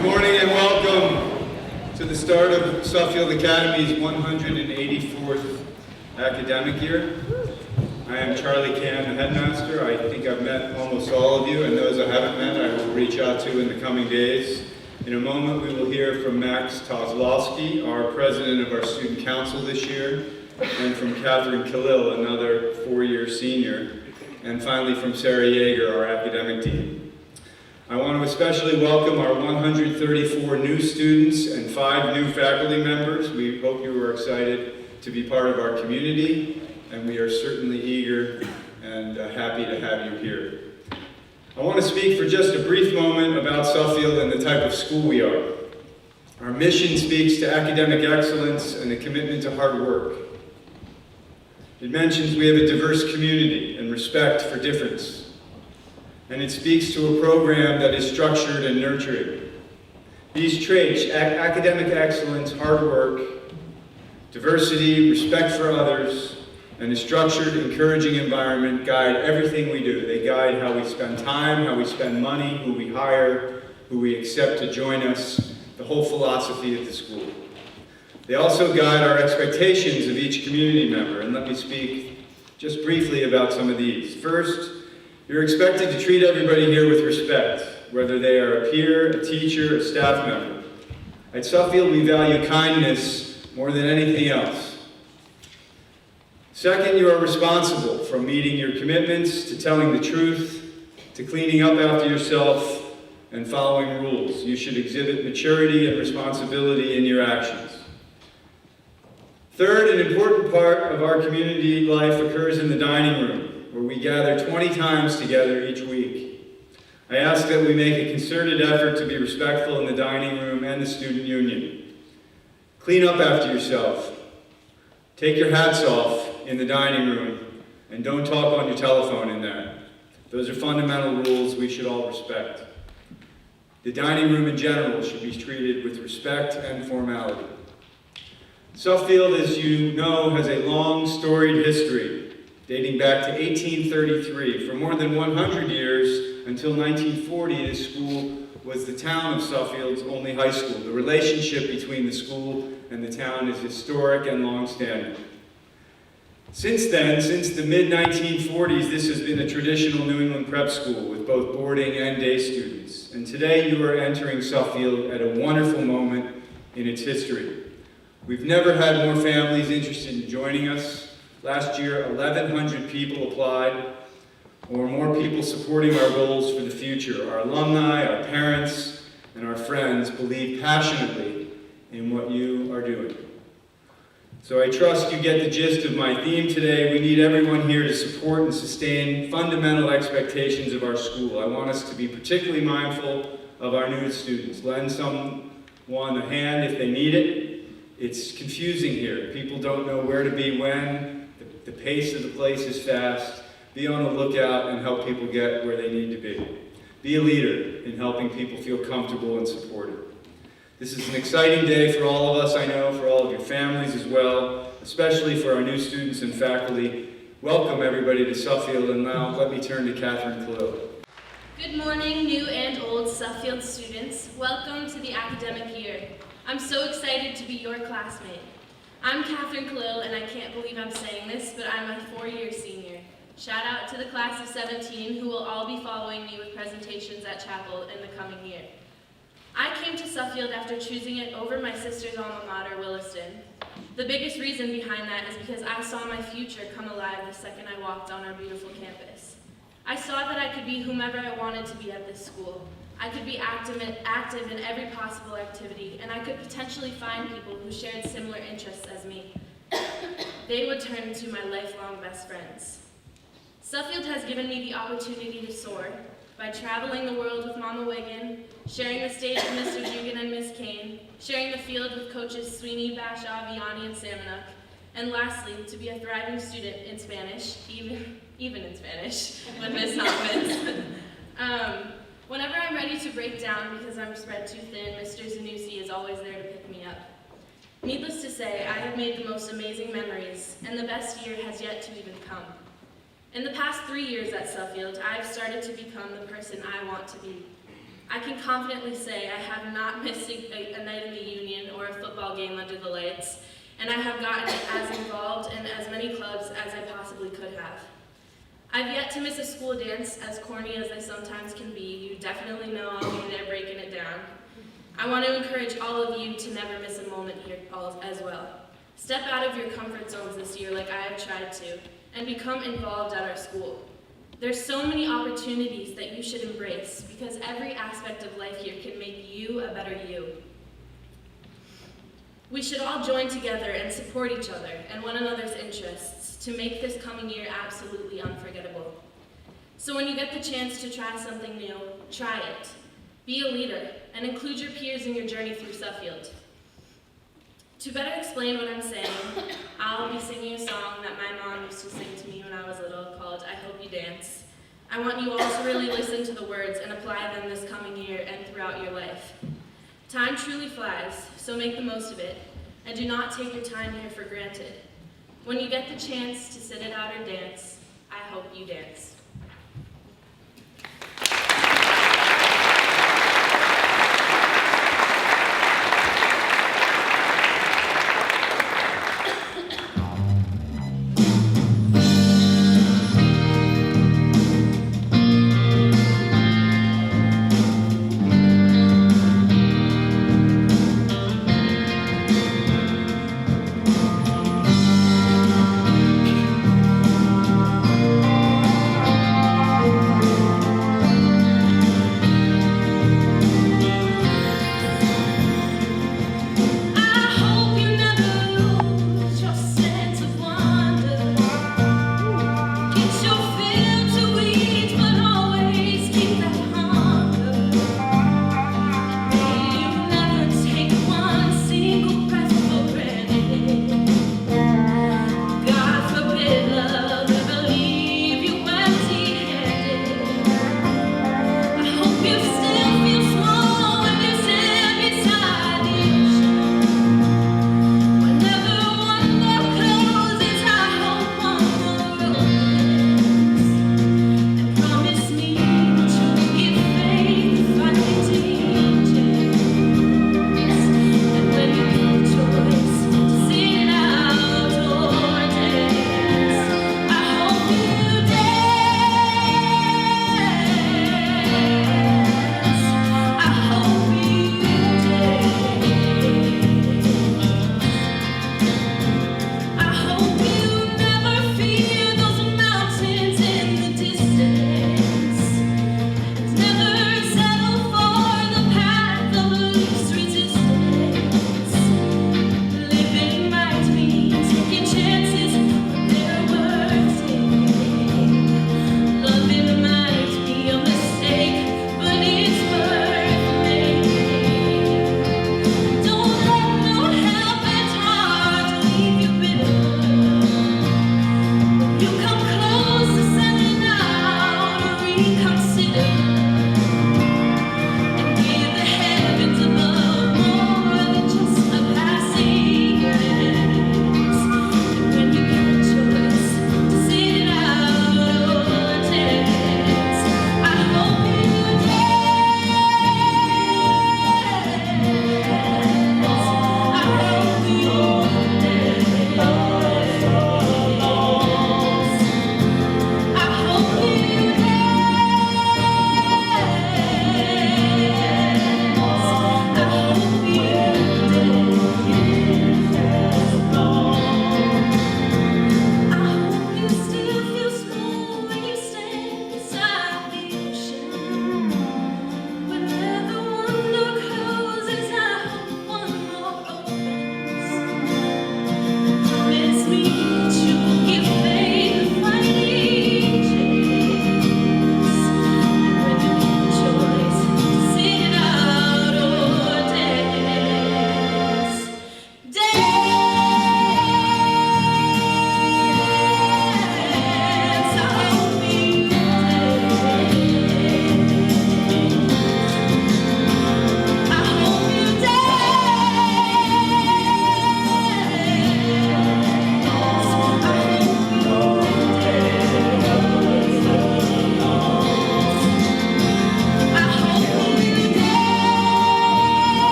Good morning and welcome to the start of Suffield Academy's 184th academic year. I am Charlie Can, the headmaster. I think I've met almost all of you, and those I haven't met I will reach out to in the coming days. In a moment we will hear from Max Tozlowski, our president of our student council this year, and from Catherine Khalil, another four-year senior, and finally from Sarah Yeager, our academic dean. I want to especially welcome our 134 new students and 5 new faculty members. We hope you are excited to be part of our community, and we are certainly eager and happy to have you here. I want to speak for just a brief moment about Suffield and the type of school we are. Our mission speaks to academic excellence and a commitment to hard work. It mentions we have a diverse community and respect for difference. And it speaks to a program that is structured and nurturing. These traits, academic excellence, hard work, diversity, respect for others, and a structured, encouraging environment guide everything we do. They guide how we spend time, how we spend money, who we hire, who we accept to join us, the whole philosophy of the school. They also guide our expectations of each community member, and let me speak just briefly about some of these. First, you're expected to treat everybody here with respect, whether they are a peer, a teacher, a staff member. At Suffield, we value kindness more than anything else. Second, you are responsible, from meeting your commitments, to telling the truth, to cleaning up after yourself, and following rules. You should exhibit maturity and responsibility in your actions. Third, an important part of our community life occurs in the dining room, where we gather 20 times together each week. I ask that we make a concerted effort to be respectful in the dining room and the student union. Clean up after yourself. Take your hats off in the dining room, and don't talk on your telephone in there. Those are fundamental rules we should all respect. The dining room in general should be treated with respect and formality. Suffield, as you know, has a long, storied history dating back to 1833. For more than 100 years, until 1940, this school was the town of Suffield's only high school. The relationship between the school and the town is historic and long-standing. Since then, since the mid-1940s, this has been a traditional New England prep school with both boarding and day students. And today you are entering Suffield at a wonderful moment in its history. We've never had more families interested in joining us. Last year, 1,100 people applied, or more people supporting our goals for the future. Our alumni, our parents, and our friends believe passionately in what you are doing. So I trust you get the gist of my theme today. We need everyone here to support and sustain fundamental expectations of our school. I want us to be particularly mindful of our new students. Lend someone a hand if they need it. It's confusing here. People don't know where to be when. The pace of the place is fast. Be on the lookout and help people get where they need to be. Be a leader in helping people feel comfortable and supported. This is an exciting day for all of us, I know, for all of your families as well, especially for our new students and faculty. Welcome everybody to Suffield, and now let me turn to Catherine Khalil. Good morning, new and old Suffield students. Welcome to the academic year. I'm so excited to be your classmate. I'm Catherine Khalil, and I can't believe I'm saying this, but I'm a 4-year senior. Shout out to the class of 17 who will all be following me with presentations at chapel in the coming year. I came to Suffield after choosing it over my sister's alma mater, Williston. The biggest reason behind that is because I saw my future come alive the second I walked on our beautiful campus. I saw that I could be whomever I wanted to be at this school. I could be active in every possible activity, and I could potentially find people who shared similar interests as me. They would turn into my lifelong best friends. Suffield has given me the opportunity to soar by traveling the world with Mama Wiggin, sharing the stage with Mr. Dugan and Miss Kane, sharing the field with coaches Sweeney, Bashaw, Vianney, and Salmonuk, and lastly, to be a thriving student in Spanish, even in Spanish, with Miss Hoffman. Whenever I'm ready to break down because I'm spread too thin, Mr. Zanussi is always there to pick me up. Needless to say, I have made the most amazing memories, and the best year has yet to even come. In the past 3 years at Suffield, I've started to become the person I want to be. I can confidently say I have not missed a night in the Union or a football game under the lights, and I have gotten as involved in as many clubs as I possibly could have. I've yet to miss a school dance, as corny as they sometimes can be. You definitely know I'll be there breaking it down. I want to encourage all of you to never miss a moment here as well. Step out of your comfort zones this year like I have tried to, and become involved at our school. There's so many opportunities that you should embrace, because every aspect of life here can make you a better you. We should all join together and support each other and one another's interests to make this coming year absolutely unforgettable. So when you get the chance to try something new, try it. Be a leader and include your peers in your journey through Suffield. To better explain what I'm saying, I'll be singing a song that my mom used to sing to me when I was little called I Hope You Dance. I want you all to really listen to the words and apply them this coming year and throughout your life. Time truly flies, so make the most of it, and do not take your time here for granted. When you get the chance to sit it out or dance, I hope you dance.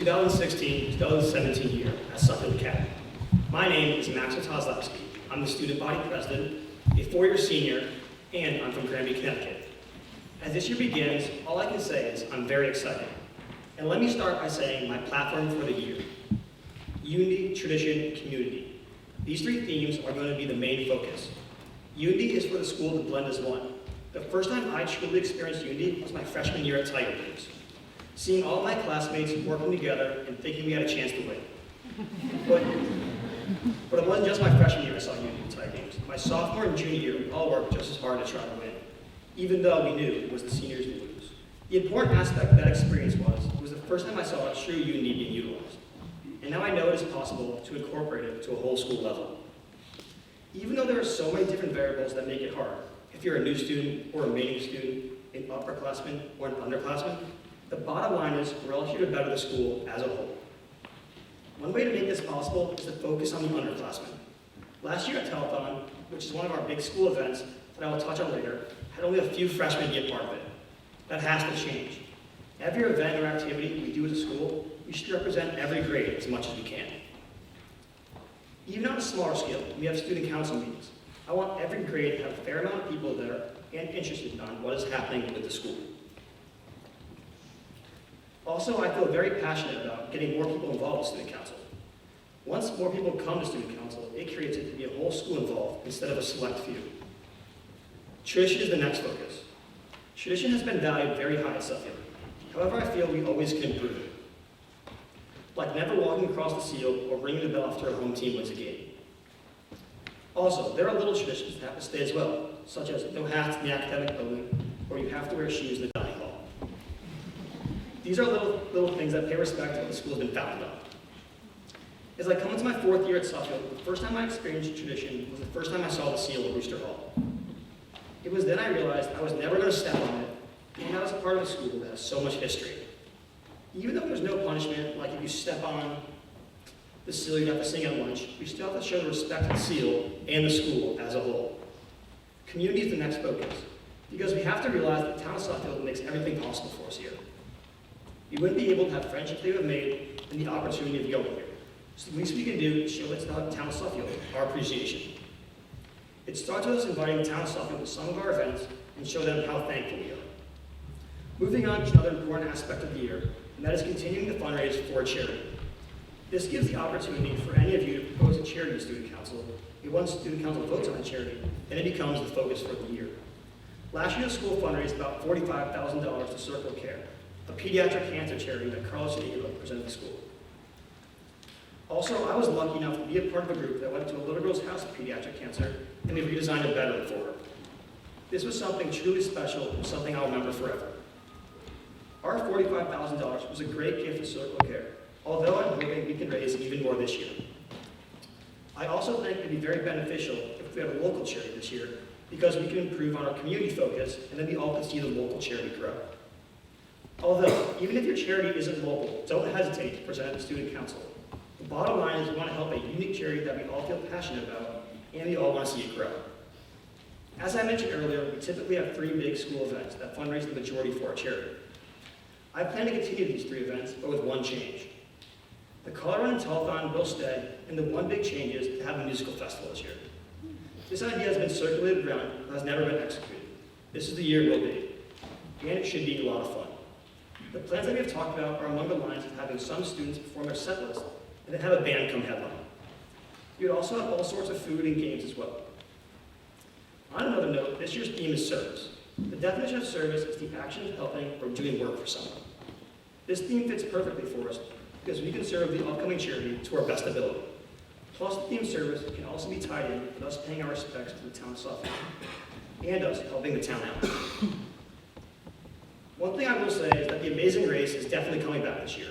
2016-2017 year at Suffield Academy. My name is Max Kozlowski. I'm the student body president, a four-year senior, and I'm from Granby, Connecticut. As this year begins, all I can say is I'm very excited. And let me start by saying my platform for the year: unity, tradition, and community. These three themes are going to be the main focus. Unity is for the school to blend as one. The first time I truly experienced unity was my freshman year at Tiger Games. Seeing all my classmates working together and thinking we had a chance to win. But it wasn't just my freshman year I saw unity at Tiger Games. My sophomore and junior year, we all worked just as hard to try to win, even though we knew it was the seniors who lose. The important aspect of that experience was, it was the first time I saw true unity being utilized. And now I know it is possible to incorporate it to a whole school level. Even though there are so many different variables that make it hard, if you're a new student or a remaining student, an upperclassman or an underclassman, the bottom line is we're all here to better the school as a whole. One way to make this possible is to focus on the underclassmen. Last year at Telethon, which is one of our big school events that I will touch on later, had only a few freshmen be a part of it. That has to change. Every event or activity we do as a school, we should represent every grade as much as we can. Even on a smaller scale, we have student council meetings. I want every grade to have a fair amount of people there and interested in what is happening with the school. Also, I feel very passionate about getting more people involved with student council. Once more people come to student council, it creates it to be a whole school involved instead of a select few. Tradition is the next focus. Tradition has been valued very high at Suffield. However, I feel we always can improve it. Like never walking across the field or ringing the bell after a home team wins a game. Also, there are little traditions that have to stay as well, such as no hats in the academic building, or you have to wear shoes in the dining hall. These are little things that pay respect to what the school has been founded on. As I come into my fourth year at Suffield, the first time I experienced tradition was the first time I saw the seal at Rooster Hall. It was then I realized I was never going to step on it, and I was a part of a school that has so much history. Even though there's no punishment, like if you step on the seal, you have to sing at lunch, we still have to show the respect to the seal and the school as a whole. Community is the next focus, because we have to realize that the town of Suffield makes everything possible for us here. We wouldn't be able to have friendships they have made and the opportunity of going here. So the least we can do is show the town of Suffield our appreciation. It starts with us inviting the town of Suffield to some of our events and show them how thankful we are. Moving on to another important aspect of the year, and that is continuing to fundraise for a charity. This gives the opportunity for any of you to propose a charity to student council, and once student council votes on a charity, then it becomes the focus for the year. Last year, the school fundraised about $45,000 to Circle Care, a pediatric cancer charity that Carlos Diego presented to school. Also, I was lucky enough to be a part of a group that went to a little girl's house with pediatric cancer, and they redesigned a bedroom for her. This was something truly special and something I'll remember forever. Our $45,000 was a great gift to Circle Care, although I'm hoping we can raise even more this year. I also think it'd be very beneficial if we have a local charity this year, because we can improve on our community focus, and then we all can see the local charity grow. Although, even if your charity isn't local, don't hesitate to present it to student council. The bottom line is we want to help a unique charity that we all feel passionate about, and we all want to see it grow. As I mentioned earlier, we typically have 3 big school events that fundraise the majority for our charity. I plan to continue these 3 events, but with one change. The Color Run and Telethon will stay, and the one big change is to have a musical festival this year. This idea has been circulated around, but has never been executed. This is the year it will be, and it should be a lot of fun. The plans that we have talked about are along the lines of having some students perform their set list, and then have a band come headline. We would also have all sorts of food and games as well. On another note, this year's theme is service. The definition of service is the action of helping or doing work for someone. This theme fits perfectly for us because we can serve the upcoming charity to our best ability. Plus, the theme service can also be tied in with us paying our respects to the town of Suffield and us helping the town out. One thing I will say is that the Amazing Race is definitely coming back this year.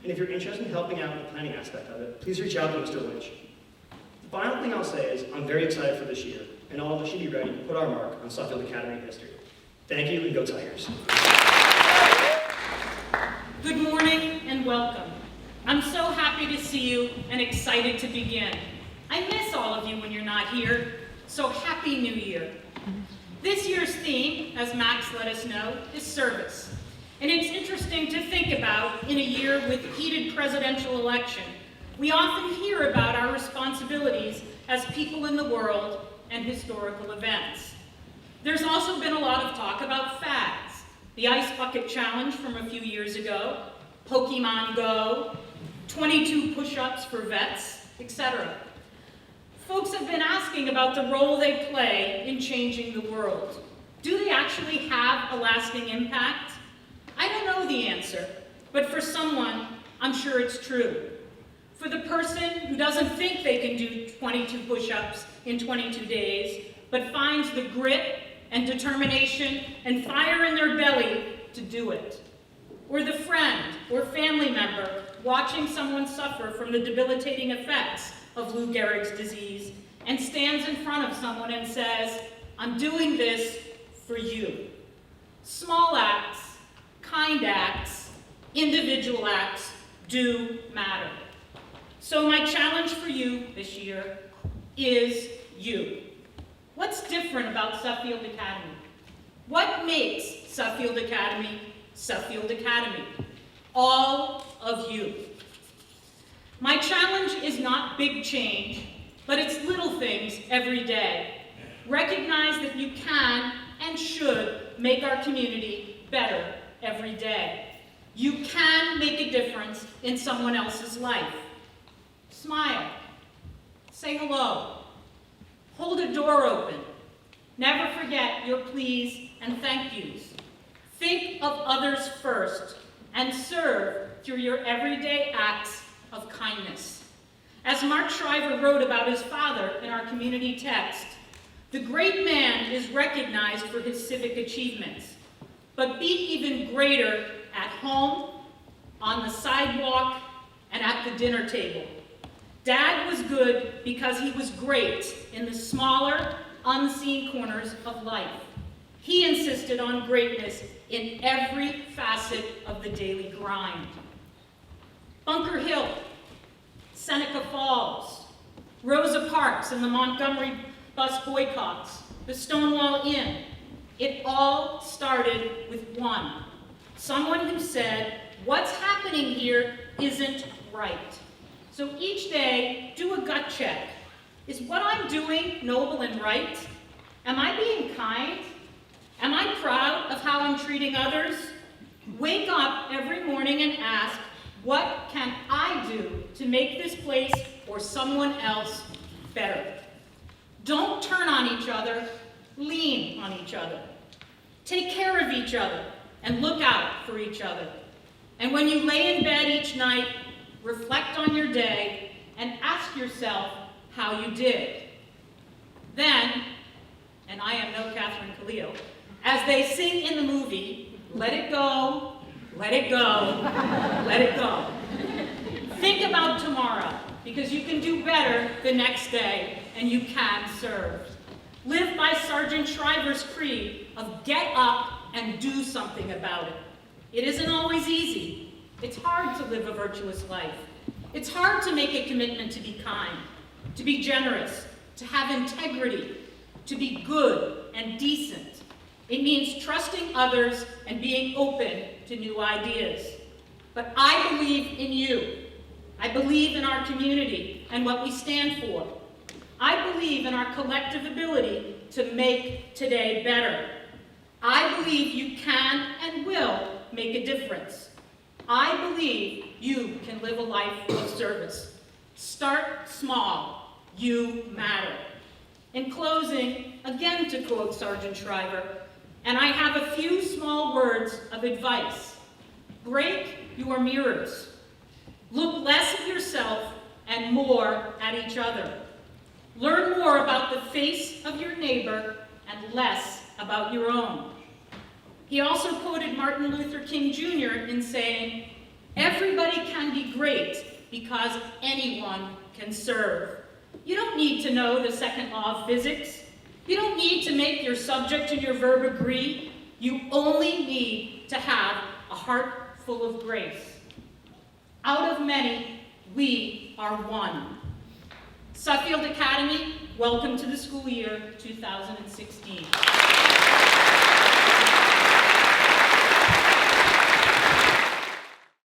And if you're interested in helping out with the planning aspect of it, please reach out to Mr. Lynch. The final thing I'll say is I'm very excited for this year, and all of us should be ready to put our mark on Suffield Academy history. Thank you, and go Tigers. Good morning and welcome. I'm so happy to see you and excited to begin. I miss all of you when you're not here, so Happy New Year. This year's theme, as Max let us know, is service. And it's interesting to think about in a year with heated presidential election, we often hear about our responsibilities as people in the world and historical events. There's also been a lot of talk about fads. The Ice Bucket Challenge from a few years ago, Pokemon Go, 22 push-ups for vets, etc. Folks have been asking about the role they play in changing the world. Do they actually have a lasting impact? I don't know the answer, but for someone, I'm sure it's true. For the person who doesn't think they can do 22 push-ups in 22 days, but finds the grit and determination and fire in their belly to do it. Or the friend or family member watching someone suffer from the debilitating effects of Lou Gehrig's disease and stands in front of someone and says, "I'm doing this for you." Small acts, kind acts, individual acts do matter. So my challenge for you this year is you. What's different about Suffield Academy? What makes Suffield Academy Suffield Academy? All of you. My challenge is not big change, but it's little things every day. Recognize that you can and should make our community better every day. You can make a difference in someone else's life. Smile. Say hello. Hold a door open. Never forget your please and thank yous. Think of others first and serve through your everyday acts of kindness. As Mark Shriver wrote about his father in our community text, the great man is recognized for his civic achievements, but be even greater at home, on the sidewalk, and at the dinner table. Dad was good because he was great in the smaller, unseen corners of life. He insisted on greatness in every facet of the daily grind. Bunker Hill, Seneca Falls, Rosa Parks and the Montgomery bus boycotts, the Stonewall Inn, it all started with one. Someone who said, "What's happening here isn't right." So each day, do a gut check. Is what I'm doing noble and right? Am I being kind? Am I proud of how I'm treating others? Wake up every morning and ask, what can I do to make this place or someone else better? Don't turn on each other, lean on each other. Take care of each other and look out for each other. And when you lay in bed each night, reflect on your day and ask yourself how you did. Then, and I am no Catherine Khalil, as they sing in the movie, let it go, let it go, let it go. Think about tomorrow, because you can do better the next day, and you can serve. Live by Sergeant Shriver's creed of get up and do something about it. It isn't always easy. It's hard to live a virtuous life. It's hard to make a commitment to be kind, to be generous, to have integrity, to be good and decent. It means trusting others and being open to new ideas. But I believe in you. I believe in our community and what we stand for. I believe in our collective ability to make today better. I believe you can and will make a difference. I believe you can live a life of service. Start small. You matter. In closing, again to quote Sergeant Shriver, and I have a few small words of advice. Break your mirrors. Look less at yourself and more at each other. Learn more about the face of your neighbor and less about your own. He also quoted Martin Luther King Jr. in saying, "Everybody can be great because anyone can serve." You don't need to know the second law of physics. You don't need to make your subject and your verb agree. You only need to have a heart full of grace. Out of many, we are one. Suffield Academy, welcome to the school year 2016.